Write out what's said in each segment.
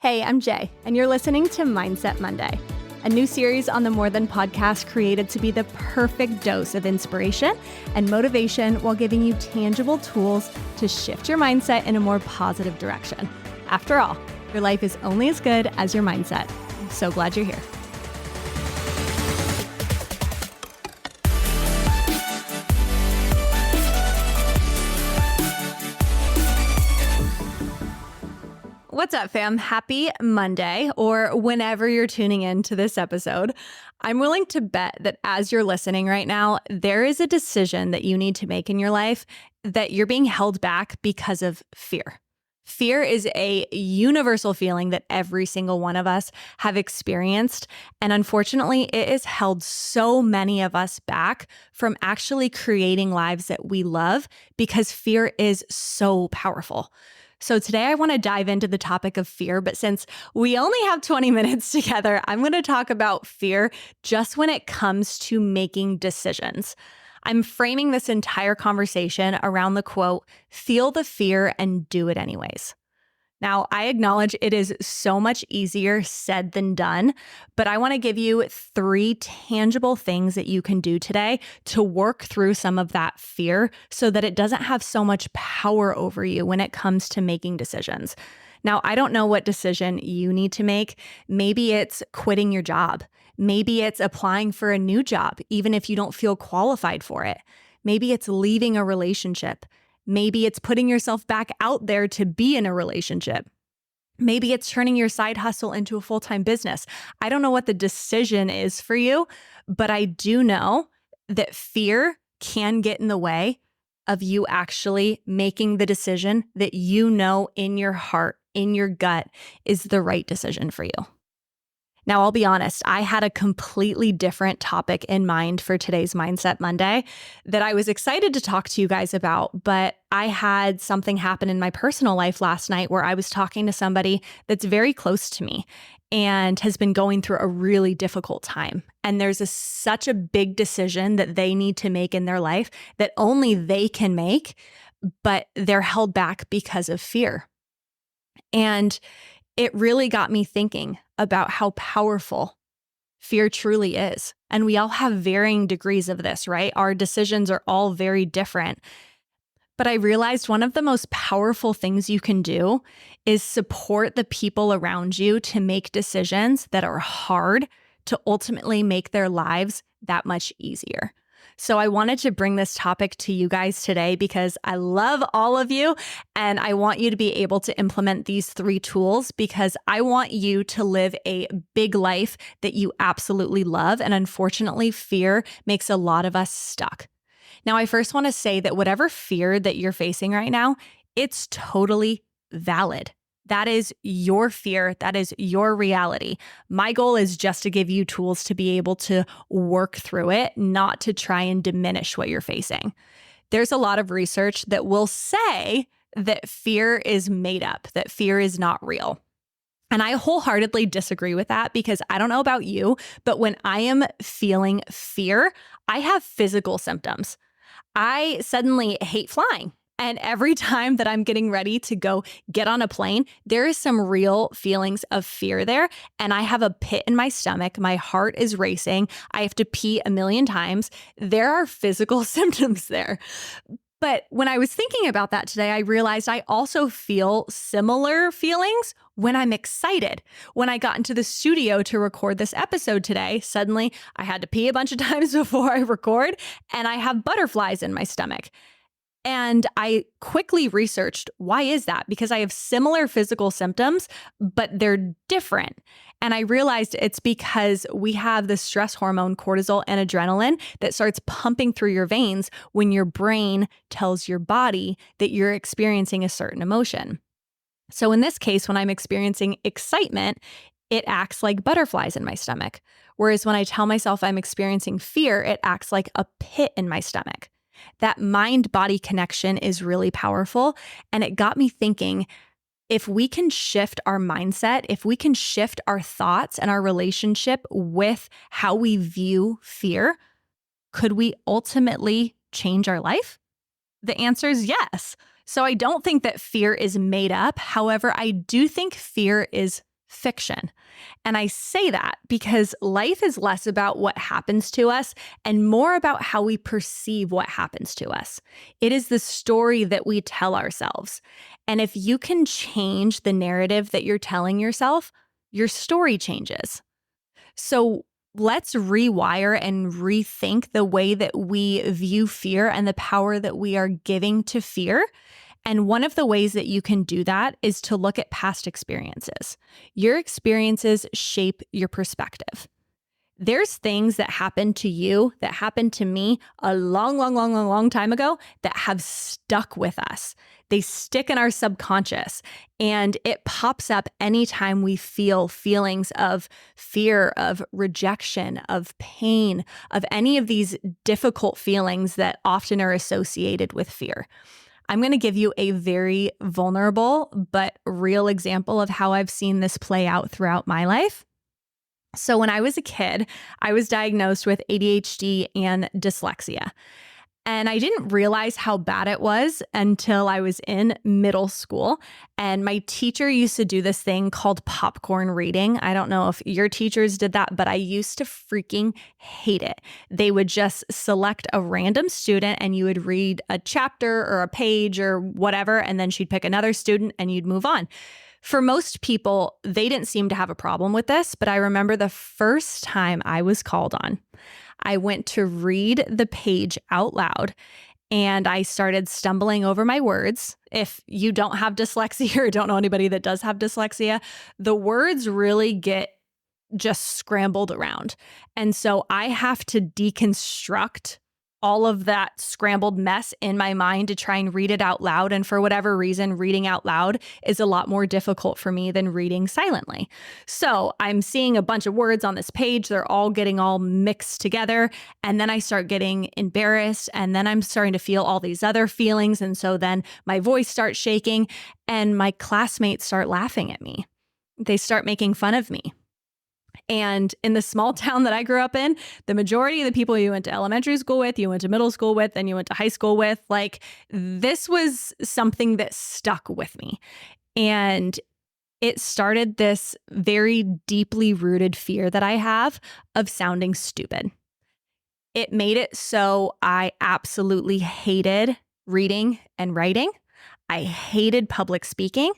Hey, I'm Jay, and you're listening to Mindset Monday, a new series on the More Than podcast created to be the perfect dose of inspiration and motivation while giving you tangible tools to shift your mindset in a more positive direction. After all, your life is only as good as your mindset. I'm so glad you're here. What's up, fam? Happy Monday, or whenever you're tuning in to this episode. I'm willing to bet that as you're listening right now, there is a decision that you need to make in your life that you're being held back because of fear. Fear is a universal feeling that every single one of us have experienced. And unfortunately, it has held so many of us back from actually creating lives that we love because fear is so powerful. So today I want to dive into the topic of fear, but since we only have 20 minutes together, I'm going to talk about fear just when it comes to making decisions. I'm framing this entire conversation around the quote, "Feel the fear and do it anyways." Now, I acknowledge it is so much easier said than done, but I want to give you 3 tangible things that you can do today to work through some of that fear so that it doesn't have so much power over you when it comes to making decisions. Now, I don't know what decision you need to make. Maybe it's quitting your job. Maybe it's applying for a new job, even if you don't feel qualified for it. Maybe it's leaving a relationship. Maybe it's putting yourself back out there to be in a relationship. Maybe it's turning your side hustle into a full-time business. I don't know what the decision is for you, but I do know that fear can get in the way of you actually making the decision that you know in your heart, in your gut, is the right decision for you. Now, I'll be honest, I had a completely different topic in mind for today's Mindset Monday that I was excited to talk to you guys about, but I had something happen in my personal life last night where I was talking to somebody that's very close to me and has been going through a really difficult time. And there's such a big decision that they need to make in their life that only they can make, but they're held back because of fear. And it really got me thinking about how powerful fear truly is. And we all have varying degrees of this, right? Our decisions are all very different. But I realized one of the most powerful things you can do is support the people around you to make decisions that are hard to ultimately make their lives that much easier. So I wanted to bring this topic to you guys today because I love all of you and I want you to be able to implement these 3 tools because I want you to live a big life that you absolutely love. And unfortunately, fear makes a lot of us stuck. Now, I first want to say that whatever fear that you're facing right now, it's totally valid. That is your fear. That is your reality. My goal is just to give you tools to be able to work through it, not to try and diminish what you're facing. There's a lot of research that will say that fear is made up, that fear is not real. And I wholeheartedly disagree with that because I don't know about you, but when I am feeling fear, I have physical symptoms. I suddenly hate flying. And every time that I'm getting ready to go get on a plane, there is some real feelings of fear there. And I have a pit in my stomach. My heart is racing. I have to pee a million times. There are physical symptoms there. But when I was thinking about that today, I realized I also feel similar feelings when I'm excited. When I got into the studio to record this episode today, suddenly I had to pee a bunch of times before I record, and I have butterflies in my stomach. And I quickly researched, why is that? Because I have similar physical symptoms, but they're different. And I realized it's because we have the stress hormone cortisol and adrenaline that starts pumping through your veins when your brain tells your body that you're experiencing a certain emotion. So in this case, when I'm experiencing excitement, it acts like butterflies in my stomach. Whereas when I tell myself I'm experiencing fear, it acts like a pit in my stomach. That mind-body connection is really powerful. And it got me thinking, if we can shift our mindset, if we can shift our thoughts and our relationship with how we view fear, could we ultimately change our life? The answer is yes. So I don't think that fear is made up. However, I do think fear is fiction. And I say that because life is less about what happens to us and more about how we perceive what happens to us. It is the story that we tell ourselves. And if you can change the narrative that you're telling yourself, your story changes. So let's rewire and rethink the way that we view fear and the power that we are giving to fear. And one of the ways that you can do that is to look at past experiences. Your experiences shape your perspective. There's things that happened to you, that happened to me a long time ago that have stuck with us. They stick in our subconscious, and it pops up anytime we feel feelings of fear, of rejection, of pain, of any of these difficult feelings that often are associated with fear. I'm going to give you a very vulnerable but real example of how I've seen this play out throughout my life. So when I was a kid, I was diagnosed with ADHD and dyslexia. And I didn't realize how bad it was until I was in middle school. And my teacher used to do this thing called popcorn reading. I don't know if your teachers did that, but I used to freaking hate it. They would just select a random student and you would read a chapter or a page or whatever, and then she'd pick another student and you'd move on. For most people, they didn't seem to have a problem with this, but I remember the first time I was called on, I went to read the page out loud and I started stumbling over my words. If you don't have dyslexia or don't know anybody that does have dyslexia, the words really get just scrambled around. And so I have to deconstruct all of that scrambled mess in my mind to try and read it out loud. And for whatever reason, reading out loud is a lot more difficult for me than reading silently. So I'm seeing a bunch of words on this page. They're all getting all mixed together. And then I start getting embarrassed. And then I'm starting to feel all these other feelings. And so then my voice starts shaking and my classmates start laughing at me. They start making fun of me. And in the small town that I grew up in, the majority of the people you went to elementary school with, you went to middle school with, and you went to high school with, like, this was something that stuck with me. And it started this very deeply rooted fear that I have of sounding stupid. It made it so I absolutely hated reading and writing. I hated public speaking.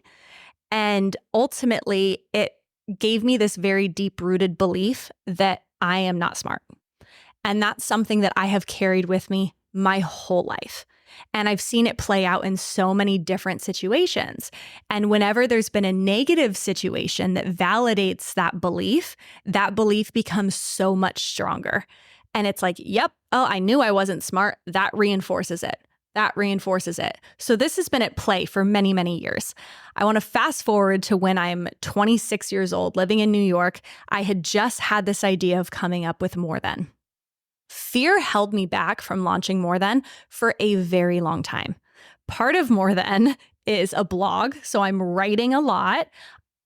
And ultimately, it gave me this very deep-rooted belief that I am not smart. And that's something that I have carried with me my whole life. And I've seen it play out in so many different situations. And whenever there's been a negative situation that validates that belief becomes so much stronger. And it's like, yep, oh, I knew I wasn't smart. That reinforces it. So this has been at play for many, many years. I want to fast forward to when I'm 26 years old, living in New York. I had just had this idea of coming up with More Than. Fear held me back from launching More Than for a very long time. Part of More Than is a blog, so I'm writing a lot,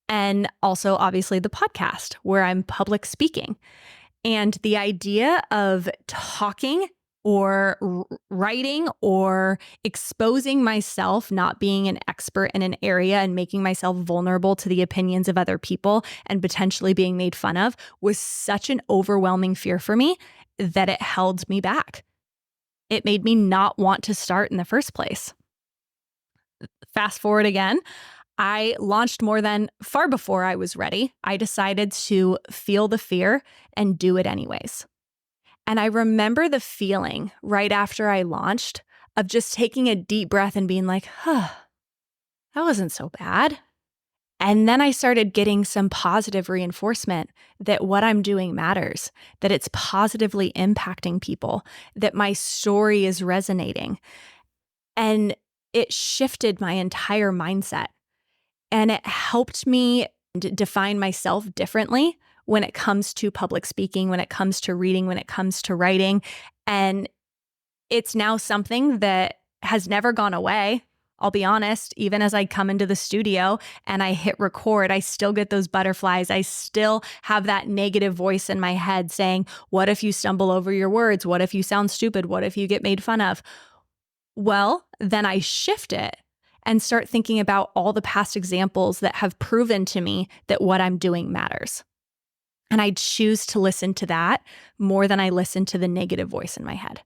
and also obviously the podcast where I'm public speaking. And the idea of talking or writing or exposing myself, not being an expert in an area and making myself vulnerable to the opinions of other people and potentially being made fun of was such an overwhelming fear for me that it held me back. It made me not want to start in the first place. Fast forward again, I launched More Than far before I was ready. I decided to feel the fear and do it anyways. And I remember the feeling right after I launched of just taking a deep breath and being like, that wasn't so bad. And then I started getting some positive reinforcement that what I'm doing matters, that it's positively impacting people, that my story is resonating. And it shifted my entire mindset. And it helped me define myself differently when it comes to public speaking, when it comes to reading, when it comes to writing. And it's now something that has never gone away. I'll be honest, even as I come into the studio and I hit record, I still get those butterflies. I still have that negative voice in my head saying, what if you stumble over your words? What if you sound stupid? What if you get made fun of? Well, then I shift it and start thinking about all the past examples that have proven to me that what I'm doing matters. And I choose to listen to that more than I listen to the negative voice in my head.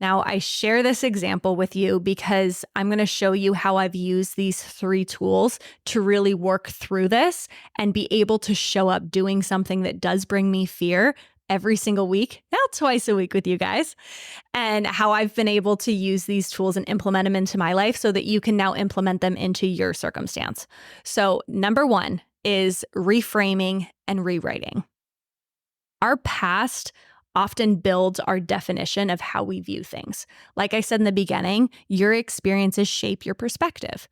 Now, I share this example with you because I'm going to show you how I've used these 3 tools to really work through this and be able to show up doing something that does bring me fear every single week, now twice a week with you guys, and how I've been able to use these tools and implement them into my life so that you can now implement them into your circumstance. So, number 1 is reframing and rewriting. Our past often builds our definition of how we view things. Like I said in the beginning, your experiences shape your perspective.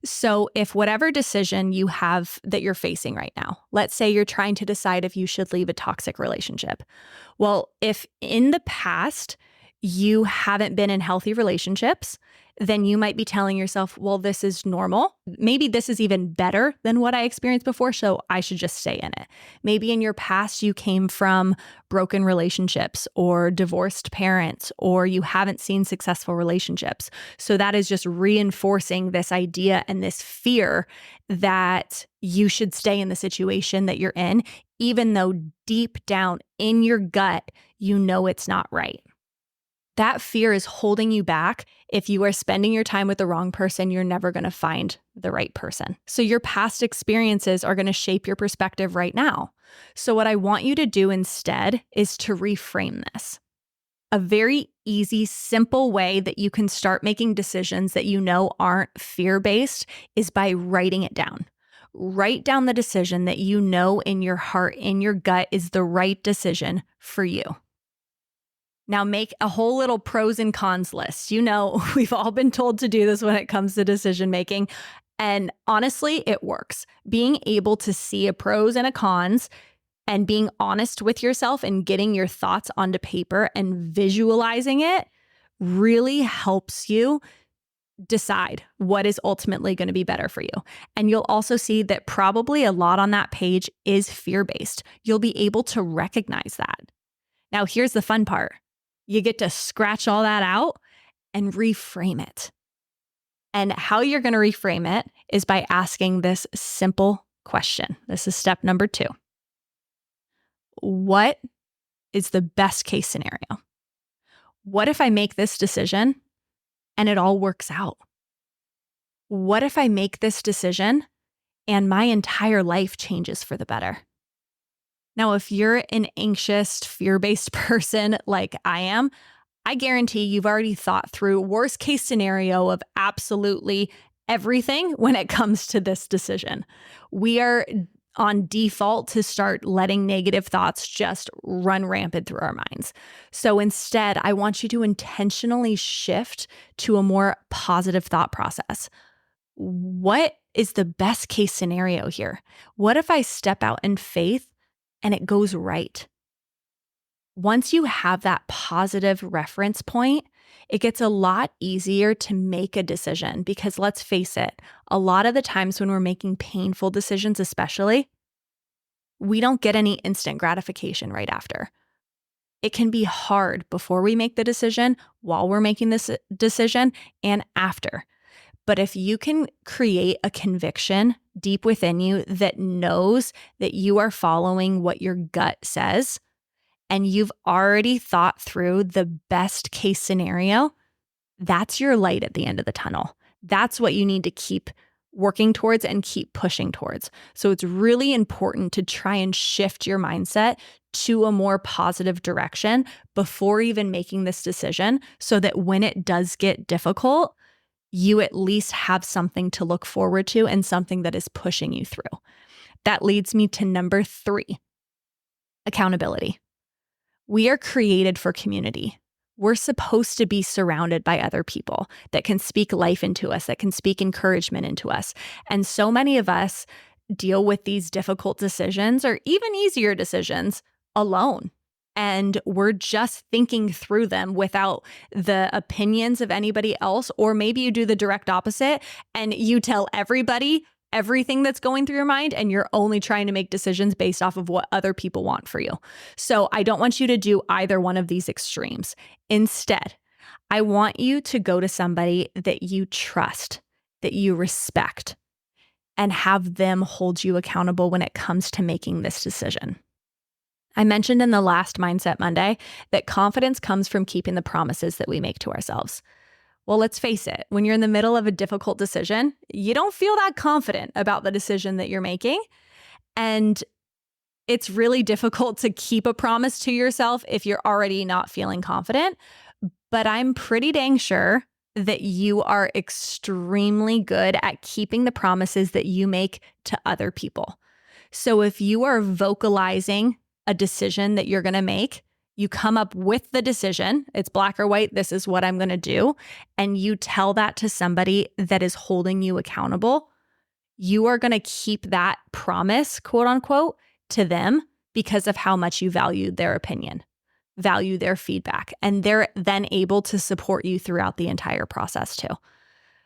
So if whatever decision you have that you're facing right now, let's say you're trying to decide if you should leave a toxic relationship. Well, if in the past you haven't been in healthy relationships, then you might be telling yourself, well, this is normal. Maybe this is even better than what I experienced before, so I should just stay in it. Maybe in your past you came from broken relationships or divorced parents, or you haven't seen successful relationships. So that is just reinforcing this idea and this fear that you should stay in the situation that you're in, even though deep down in your gut, you know it's not right. That fear is holding you back. If you are spending your time with the wrong person, you're never going to find the right person. So your past experiences are going to shape your perspective right now. So what I want you to do instead is to reframe this. A very easy, simple way that you can start making decisions that you know aren't fear-based is by writing it down. Write down the decision that you know in your heart, in your gut is the right decision for you. Now make a whole little pros and cons list. You know, we've all been told to do this when it comes to decision making. And honestly, it works. Being able to see a pros and a cons and being honest with yourself and getting your thoughts onto paper and visualizing it really helps you decide what is ultimately going to be better for you. And you'll also see that probably a lot on that page is fear-based. You'll be able to recognize that. Now, here's the fun part. You get to scratch all that out and reframe it. And how you're going to reframe it is by asking this simple question. This is step number 2. What is the best case scenario? What if I make this decision and it all works out? What if I make this decision and my entire life changes for the better? Now, if you're an anxious, fear-based person like I am, I guarantee you've already thought through worst case scenario of absolutely everything when it comes to this decision. We are on default to start letting negative thoughts just run rampant through our minds. So instead, I want you to intentionally shift to a more positive thought process. What is the best case scenario here? What if I step out in faith and it goes right? Once you have that positive reference point, it gets a lot easier to make a decision because let's face it, a lot of the times when we're making painful decisions, especially, we don't get any instant gratification right after. It can be hard before we make the decision, while we're making this decision, and after. But if you can create a conviction deep within you that knows that you are following what your gut says, and you've already thought through the best case scenario, that's your light at the end of the tunnel. That's what you need to keep working towards and keep pushing towards. So it's really important to try and shift your mindset to a more positive direction before even making this decision so that when it does get difficult, you at least have something to look forward to and something that is pushing you through. That leads me to number 3, accountability. We are created for community. We're supposed to be surrounded by other people that can speak life into us, that can speak encouragement into us. And so many of us deal with these difficult decisions or even easier decisions alone. And we're just thinking through them without the opinions of anybody else. Or maybe you do the direct opposite and you tell everybody everything that's going through your mind and you're only trying to make decisions based off of what other people want for you. So I don't want you to do either one of these extremes. Instead, I want you to go to somebody that you trust that you respect and have them hold you accountable when it comes to making this decision. I mentioned in the last Mindset Monday that confidence comes from keeping the promises that we make to ourselves. Well, let's face it, when you're in the middle of a difficult decision, you don't feel that confident about the decision that you're making. And it's really difficult to keep a promise to yourself if you're already not feeling confident. But I'm pretty dang sure that you are extremely good at keeping the promises that you make to other people. So if you are vocalizing a decision that you're going to make, you come up with the decision, it's black or white, this is what I'm going to do, and you tell that to somebody that is holding you accountable, you are going to keep that promise, quote unquote, to them because of how much you value their opinion, value their feedback, and they're then able to support you throughout the entire process too.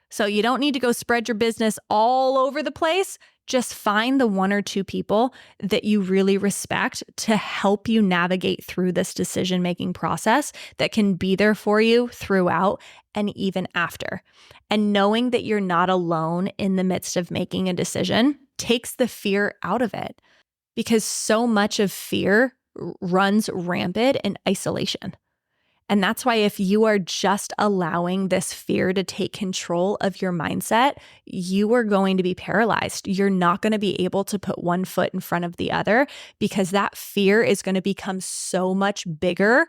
So you don't need to go spread your business all over the place. Just find the one or two people that you really respect to help you navigate through this decision-making process that can be there for you throughout and even after. And knowing that you're not alone in the midst of making a decision takes the fear out of it, because so much of fear runs rampant in isolation. And that's why if you are just allowing this fear to take control of your mindset, you are going to be paralyzed. You're not going to be able to put one foot in front of the other because that fear is going to become so much bigger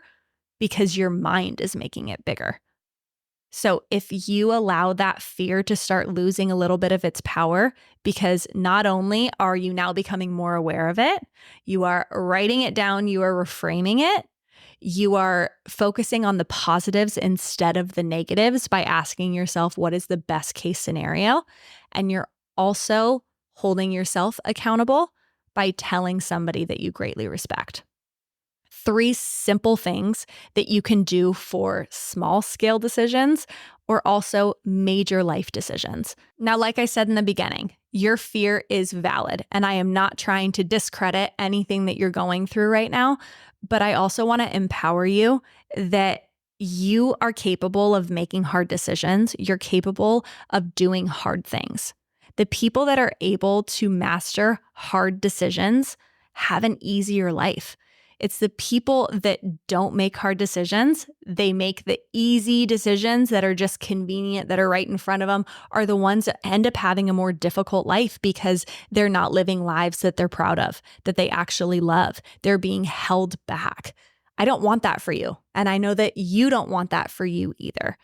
because your mind is making it bigger. So if you allow that fear to start losing a little bit of its power, because not only are you now becoming more aware of it, you are writing it down, you are reframing it, you are focusing on the positives instead of the negatives by asking yourself, what is the best case scenario? And you're also holding yourself accountable by telling somebody that you greatly respect. 3 simple things that you can do for small scale decisions or also major life decisions. Now, like I said in the beginning, your fear is valid, and I am not trying to discredit anything that you're going through right now, but I also want to empower you that you are capable of making hard decisions. You're capable of doing hard things. The people that are able to master hard decisions have an easier life. It's the people that don't make hard decisions. They make the easy decisions that are just convenient, that are right in front of them, are the ones that end up having a more difficult life because they're not living lives that they're proud of, that they actually love. They're being held back. I don't want that for you. And I know that you don't want that for you either.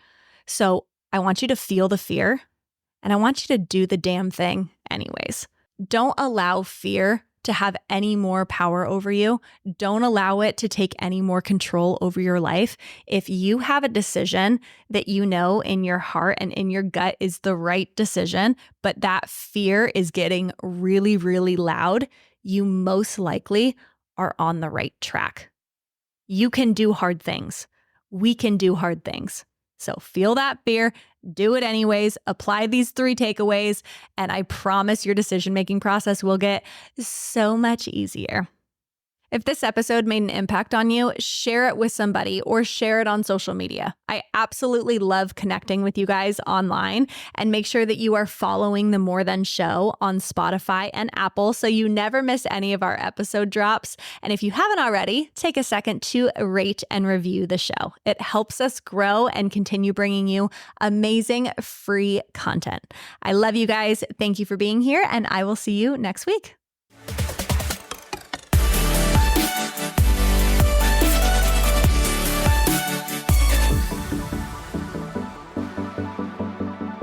So I want you to feel the fear, and I want you to do the damn thing anyways. Don't allow fear to have any more power over you. Don't allow it to take any more control over your life. If you have a decision that you know in your heart and in your gut is the right decision, but that fear is getting really, really loud, you most likely are on the right track. You can do hard things. We can do hard things. So feel that fear, do it anyways, apply these 3 takeaways, and I promise your decision-making process will get so much easier. If this episode made an impact on you, share it with somebody or share it on social media. I absolutely love connecting with you guys online, and make sure that you are following the More Than Show on Spotify and Apple so you never miss any of our episode drops. And if you haven't already, take a second to rate and review the show. It helps us grow and continue bringing you amazing free content. I love you guys. Thank you for being here, and I will see you next week.